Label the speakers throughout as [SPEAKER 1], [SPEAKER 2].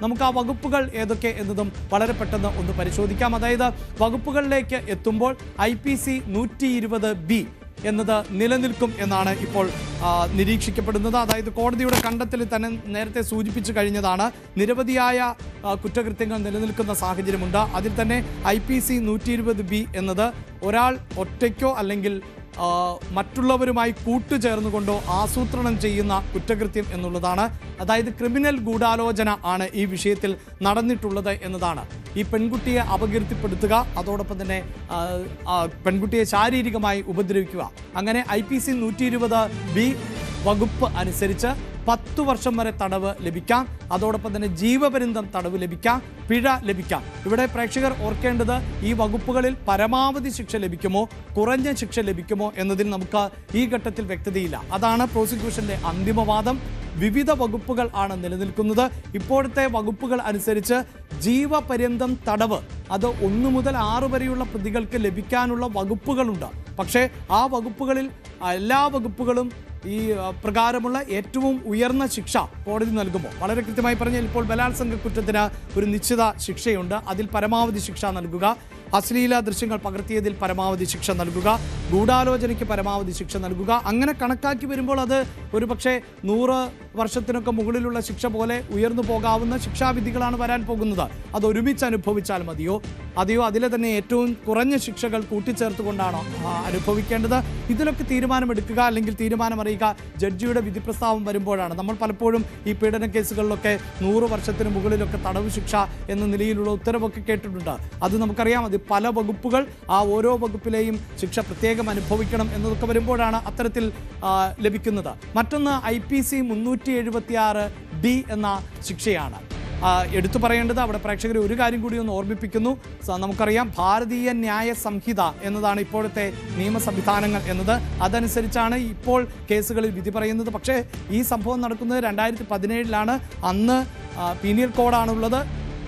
[SPEAKER 1] നമുക്ക് ആ വകുപ്പുകൾ ഏതൊക്കെ എന്നതും വളരെ പെട്ടെന്ന് ഒന്ന് പരിശോധിക്കാം. അതായത് വകുപ്പുകളിലേക്ക് എത്തുമ്പോൾ IPC 120B എന്നത് നിലനിൽക്കും എന്നാണ് ഇപ്പോൾ നിരീക്ഷിക്കപ്പെടുന്നത്. അതായത് കോടതിയുടെ കണ്ടെത്തൽ തന്നെ നേരത്തെ സൂചിപ്പിച്ചു കഴിഞ്ഞതാണ്. നിരവധിയായ കുറ്റകൃത്യങ്ങൾ നിലനിൽക്കുന്ന സാഹചര്യമുണ്ട്. അതിൽ തന്നെ IPC 120B എന്നത് ഒരാൾ ഒറ്റയ്ക്കോ അല്ലെങ്കിൽ മറ്റുള്ളവരുമായി കൂട്ടുചേർന്നുകൊണ്ടോ ആസൂത്രണം ചെയ്യുന്ന കുറ്റകൃത്യം എന്നുള്ളതാണ്. അതായത് ക്രിമിനൽ ഗൂഢാലോചന ആണ് ഈ വിഷയത്തിൽ നടന്നിട്ടുള്ളത് എന്നതാണ്. ഈ പെൺകുട്ടിയെ അപകീർത്തിപ്പെടുത്തുക, അതോടൊപ്പം തന്നെ പെൺകുട്ടിയെ ശാരീരികമായി ഉപദ്രവിക്കുക. അങ്ങനെ IPC 120B വകുപ്പ് അനുസരിച്ച് 10 വർഷം വരെ തടവ് ലഭിക്കാം. അതോടൊപ്പം തന്നെ ജീവപര്യന്തം തടവ് ലഭിക്കാം, പിഴ ലഭിക്കാം. ഇവിടെ പ്രേക്ഷകർ ഓർക്കേണ്ടത് ഈ വകുപ്പുകളിൽ പരമാവധി ശിക്ഷ ലഭിക്കുമോ കുറഞ്ഞ ശിക്ഷ ലഭിക്കുമോ എന്നതിൽ നമുക്ക് ഈ ഘട്ടത്തിൽ വ്യക്തതയില്ല. അതാണ് പ്രോസിക്യൂഷന്റെ അന്തിമവാദം. വിവിധ വകുപ്പുകൾ ആണ് നിലനിൽക്കുന്നത്. ഇപ്പോഴത്തെ വകുപ്പുകൾ അനുസരിച്ച് ജീവപര്യന്തം തടവ് അത് 1 മുതൽ 6 വരെയുള്ള പ്രതികൾക്ക് ലഭിക്കാനുള്ള വകുപ്പുകളുണ്ട്. പക്ഷേ ആ വകുപ്പുകളിൽ എല്ലാ വകുപ്പുകളും ഈ പ്രകാരമുള്ള ഏറ്റവും ഉയർന്ന ശിക്ഷ കോടതി നൽകുമ്പോൾ വളരെ കൃത്യമായി പറഞ്ഞാൽ ഇപ്പോൾ ബലാത്സംഗ കുറ്റത്തിന് ഒരു നിശ്ചിത ശിക്ഷയുണ്ട്. അതിൽ പരമാവധി ശിക്ഷ നൽകുക, അശ്ലീല ദൃശ്യങ്ങൾ പകർത്തിയതിൽ പരമാവധി ശിക്ഷ നൽകുക, ഗൂഢാലോചനയ്ക്ക് പരമാവധി ശിക്ഷ നൽകുക. അങ്ങനെ കണക്കാക്കി വരുമ്പോൾ അത് ഒരു പക്ഷേ 100 വർഷത്തിനൊക്കെ മുകളിലുള്ള ശിക്ഷ പോലെ ഉയർന്നു പോകാവുന്ന ശിക്ഷാവിധികളാണ് വരാൻ പോകുന്നത്. അത് ഒരുമിച്ച് അനുഭവിച്ചാൽ മതിയോ അതെയോ അതിലെ തന്നെ ഏറ്റവും കുറഞ്ഞ ശിക്ഷകൾ കൂട്ടിച്ചേർത്തുകൊണ്ടാണോ അനുഭവിക്കേണ്ടത്? ഇതിലൊക്കെ തീരുമാനമെടുക്കുക അല്ലെങ്കിൽ തീരുമാനമറിയുക ജഡ്ജിയുടെ വിധി പ്രസ്താവം വരുമ്പോഴാണ്. നമ്മൾ പലപ്പോഴും ഈ പീഡന കേസുകളിലൊക്കെ 100 വർഷത്തിന് മുകളിലൊക്കെ തടവ് ശിക്ഷ എന്ന നിലയിലുള്ള ഉത്തരവൊക്കെ കേട്ടിട്ടുണ്ട്. അത് നമുക്കറിയാം. അത് പല വകുപ്പുകൾ, ആ ഓരോ വകുപ്പിലെയും ശിക്ഷ പ്രത്യേകം അനുഭവിക്കണം എന്നതൊക്കെ വരുമ്പോഴാണ് അത്തരത്തിൽ ലഭിക്കുന്നത്. മറ്റൊന്ന് IPC 376D എന്ന ശിക്ഷയാണ്. എടുത്തു പറയേണ്ടത് അവിടെ പ്രേക്ഷകരെ ഒരു കാര്യം കൂടി ഒന്ന് ഓർമ്മിപ്പിക്കുന്നു. നമുക്കറിയാം ഭാരതീയ ന്യായ സംഹിത എന്നതാണ് ഇപ്പോഴത്തെ നിയമ സംവിധാനങ്ങൾ എന്നത്. അതനുസരിച്ചാണ് ഇപ്പോൾ കേസുകളിൽ വിധി പറയുന്നത്. പക്ഷേ ഈ സംഭവം നടക്കുന്നത് 2017 അന്ന് പീനിയൽ കോഡാണുള്ളത്,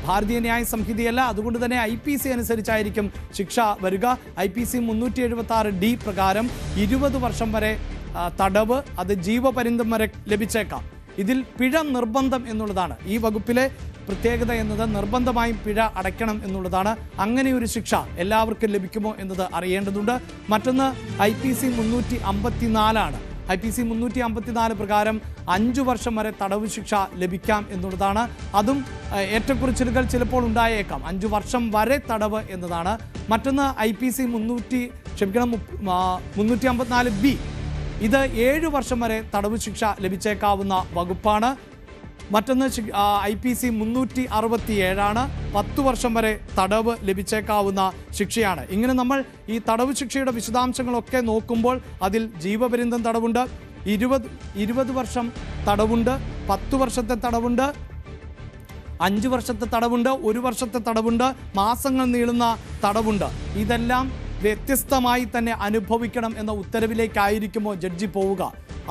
[SPEAKER 1] ഭാരതീയ ന്യായ സംഹിതയല്ല. അതുകൊണ്ട് തന്നെ IPC അനുസരിച്ചായിരിക്കും ശിക്ഷ വരിക. IPC 376D പ്രകാരം 20 വർഷം വരെ തടവ്, അത് ജീവപര്യന്തം വരെ ലഭിച്ചേക്കാം. ഇതിൽ പിഴ നിർബന്ധം എന്നുള്ളതാണ്. ഈ വകുപ്പിലെ പ്രത്യേകത എന്നത് നിർബന്ധമായും പിഴ അടയ്ക്കണം എന്നുള്ളതാണ്. അങ്ങനെ ഒരു ശിക്ഷ എല്ലാവർക്കും ലഭിക്കുമോ എന്നത് അറിയേണ്ടതുണ്ട്. മറ്റൊന്ന് IPC 354 IPC 354 പ്രകാരം 5 വർഷം വരെ തടവ് ശിക്ഷ ലഭിക്കാം എന്നുള്ളതാണ്. അതും ഏറ്റക്കുറച്ചിലുകൾ ചിലപ്പോൾ ഉണ്ടായേക്കാം. 5 വർഷം വരെ തടവ് എന്നതാണ്. മറ്റൊന്ന് IPC 354B ഇത് 7 വർഷം വരെ തടവ് ശിക്ഷ ലഭിച്ചേക്കാവുന്ന വകുപ്പാണ്. മറ്റൊന്ന് IPC 367 10 വർഷം വരെ തടവ് ലഭിച്ചേക്കാവുന്ന ശിക്ഷയാണ്. ഇങ്ങനെ നമ്മൾ ഈ തടവ് ശിക്ഷയുടെ വിശദാംശങ്ങളൊക്കെ നോക്കുമ്പോൾ അതിൽ ജീവപര്യന്തം തടവുണ്ട്, 20 വർഷം തടവുണ്ട്, 10 വർഷത്തെ തടവുണ്ട്, 5 വർഷത്തെ തടവുണ്ട്, 1 വർഷത്തെ തടവുണ്ട്, മാസങ്ങൾ നീളുന്ന തടവുണ്ട്. ഇതെല്ലാം വ്യത്യസ്തമായി തന്നെ അനുഭവിക്കണം എന്ന ഉത്തരവിലേക്കായിരിക്കുമോ ജഡ്ജി പോവുക,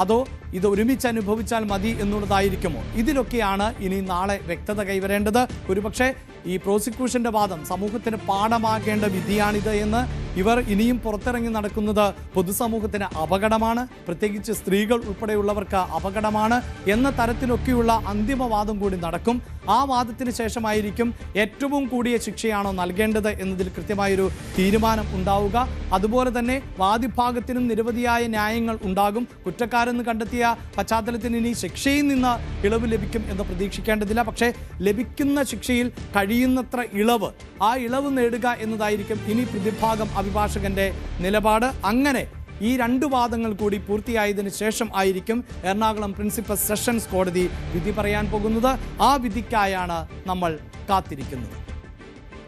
[SPEAKER 1] അതോ ഇത് ഒരുമിച്ച് അനുഭവിച്ചാൽ മതി എന്നുള്ളതായിരിക്കുമോ? ഇതിലൊക്കെയാണ് ഇനി നാളെ വ്യക്തത കൈവരേണ്ടത്. ഒരുപക്ഷെ ഈ പ്രോസിക്യൂഷന്റെ വാദം സമൂഹത്തിന് പാഠമാകേണ്ട വിധിയാണിത് എന്ന് ഇവർ ഇനിയും പുറത്തിറങ്ങി നടക്കുന്നത് പൊതുസമൂഹത്തിന് അപകടമാണ്, പ്രത്യേകിച്ച് സ്ത്രീകൾ ഉൾപ്പെടെയുള്ളവർക്ക് അപകടമാണ് എന്ന തരത്തിലൊക്കെയുള്ള അന്തിമവാദം കൂടി നടക്കും. ആ വാദത്തിന് ശേഷമായിരിക്കും ഏറ്റവും കൂടിയ ശിക്ഷയാണോ നൽകേണ്ടത് എന്നതിൽ കൃത്യമായൊരു തീരുമാനം ഉണ്ടാവുക. അതുപോലെ തന്നെ വാദിഭാഗത്തിനും നിരവധിയായ ന്യായങ്ങൾ ഉണ്ടാകും. കുറ്റക്കാരെന്ന് കണ്ടെത്തിയ പശ്ചാത്തലത്തിന് ഇനി ശിക്ഷയിൽ നിന്ന് ഇളവ് ലഭിക്കും എന്ന് പ്രതീക്ഷിക്കേണ്ടതില്ല. പക്ഷേ ലഭിക്കുന്ന ശിക്ഷയിൽ കഴിയുന്നത്ര ഇളവ്, ആ ഇളവ് നേടുക എന്നതായിരിക്കും ഇനി പ്രതിഭാഗം അഭിഭാഷകന്റെ നിലപാട്. അങ്ങനെ ഈ 2 വാദങ്ങൾ കൂടി പൂർത്തിയായതിനു ശേഷം ആയിരിക്കും എറണാകുളം പ്രിൻസിപ്പൽ സെഷൻസ് കോടതി വിധി പറയാൻ പോകുന്നത്. ആ വിധിക്കായാണ് നമ്മൾ കാത്തിരിക്കുന്നത്.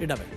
[SPEAKER 1] ഇടവേള.